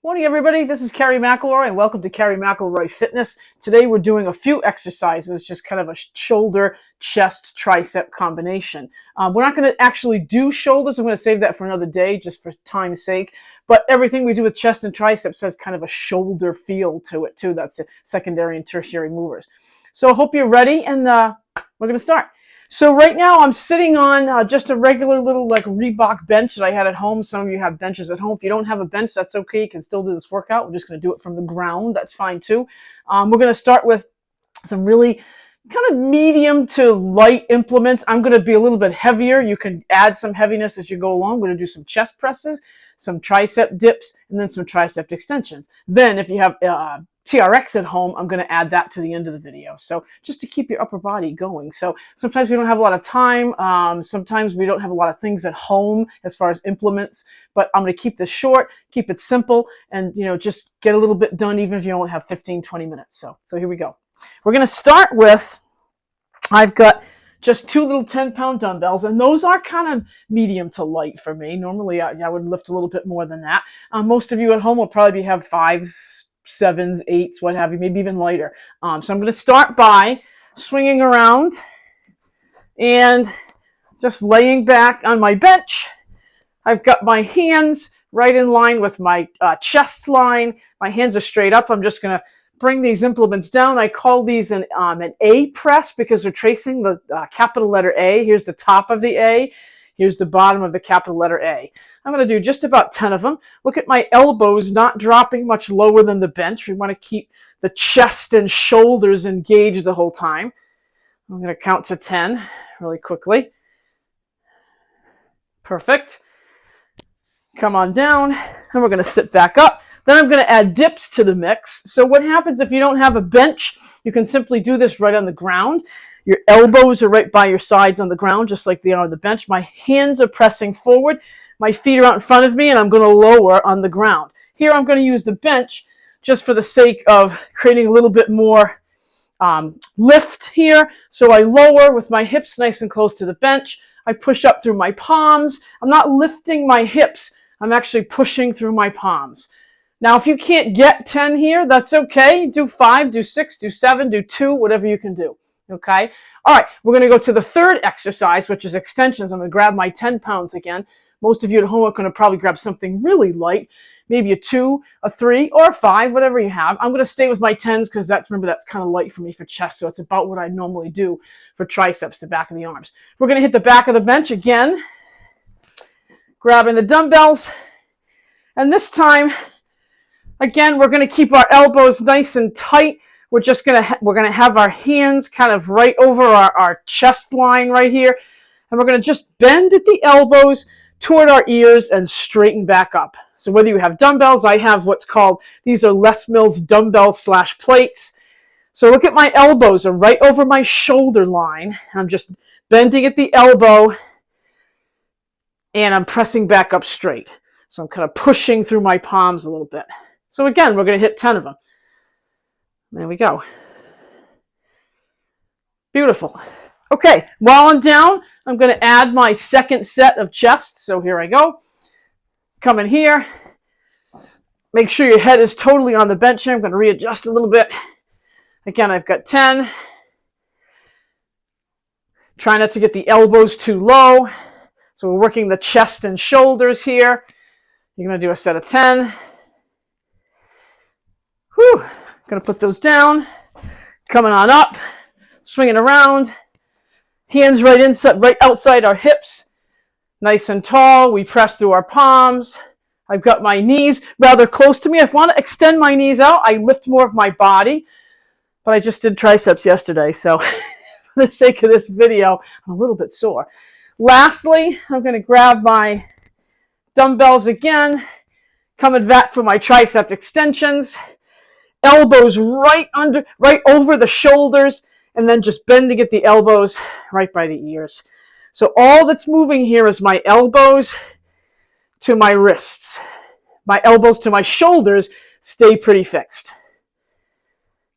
Morning, everybody. This is Carrie McElroy, and welcome to Carrie McElroy Fitness. Today, we're doing a few exercises, just kind of a shoulder, chest, tricep combination. We're not going to actually do shoulders. I'm going to save that for another day, just for time's sake. But everything we do with chest and triceps has kind of a shoulder feel to it, too. That's secondary and tertiary movers. So I hope you're ready, and we're going to start. So right now I'm sitting on just a regular little Reebok bench that I had at home. Some of you have benches at home. If you don't have a bench, that's okay. You can still do this workout. We're just going to do it from the ground. That's fine too. We're going to start with some really kind of medium to light implements. I'm going to be a little bit heavier. You can add some heaviness as you go along. We're going to do some chest presses, some tricep dips, and then some tricep extensions. Then if you have TRX at home, I'm going to add that to the end of the video. So just to keep your upper body going. So sometimes we don't have a lot of time. Sometimes we don't have a lot of things at home as far as implements, but I'm going to keep this short, keep it simple, and just get a little bit done even if you only have 15, 20 minutes. So here we go. We're going to start with, I've got just two little 10-pound dumbbells, and those are kind of medium to light for me. Normally I would lift a little bit more than that. Most of you at home will probably have 5s, 7s, 8s, what have you, maybe even lighter. So I'm going to start by swinging around and just laying back on my bench. I've got my hands right in line with my chest line. My hands are straight up. I'm just going to bring these implements down. I call these an A press because they're tracing the capital letter A. Here's the top of the A. Here's the bottom of the capital letter A. I'm going to do just about 10 of them. Look at my elbows not dropping much lower than the bench. We want to keep the chest and shoulders engaged the whole time. I'm going to count to 10 really quickly. Perfect. Come on down, and we're going to sit back up. Then I'm going to add dips to the mix. So what happens if you don't have a bench? You can simply do this right on the ground. Your elbows are right by your sides on the ground, just like they are on the bench. My hands are pressing forward. My feet are out in front of me, and I'm going to lower on the ground. Here I'm going to use the bench just for the sake of creating a little bit more lift here. So I lower with my hips nice and close to the bench. I push up through my palms. I'm not lifting my hips. I'm actually pushing through my palms. Now, if you can't get 10 here, that's okay. Do 5, do 6, do 7, do 2, whatever you can do. Okay? All right, we're going to go to the third exercise, which is extensions. I'm going to grab my 10 pounds again. Most of you at home are going to probably grab something really light, maybe a 2, a 3, or a 5, whatever you have. I'm going to stay with my 10s because remember, that's kind of light for me for chest, so it's about what I normally do for triceps, the back of the arms. We're going to hit the back of the bench again, grabbing the dumbbells, and this time, again, we're going to keep our elbows nice and tight. We're going to have our hands kind of right over our chest line right here. And we're going to just bend at the elbows toward our ears and straighten back up. So whether you have dumbbells, I have what's called, these are Les Mills dumbbell / plates. So look at my elbows are right over my shoulder line. I'm just bending at the elbow and I'm pressing back up straight. So I'm kind of pushing through my palms a little bit. So again, we're going to hit 10 of them. There we go. Beautiful. Okay, while I'm down, I'm going to add my second set of chest. So here I go. Come in here. Make sure your head is totally on the bench here. I'm going to readjust a little bit. Again, I've got 10. Try not to get the elbows too low. So we're working the chest and shoulders here. You're going to do a set of 10. Whew. Going to put those down. Coming on up. Swinging around. Hands right outside our hips. Nice and tall. We press through our palms. I've got my knees rather close to me. If I want to extend my knees out, I lift more of my body. But I just did triceps yesterday, so for the sake of this video, I'm a little bit sore. Lastly, I'm going to grab my dumbbells again. Coming back for my tricep extensions. Elbows right over the shoulders, and then just bending at the elbows right by the ears. So all that's moving here is my elbows to my wrists. My elbows to my shoulders stay pretty fixed.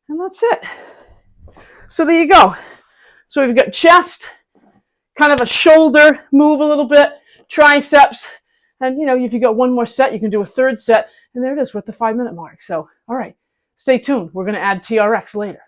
And that's it. So there you go. So we've got chest, kind of a shoulder move a little bit, triceps, And, if you got one more set, you can do a third set. And there it is. We're at the 5-minute mark. So, all right, stay tuned. We're going to add TRX later.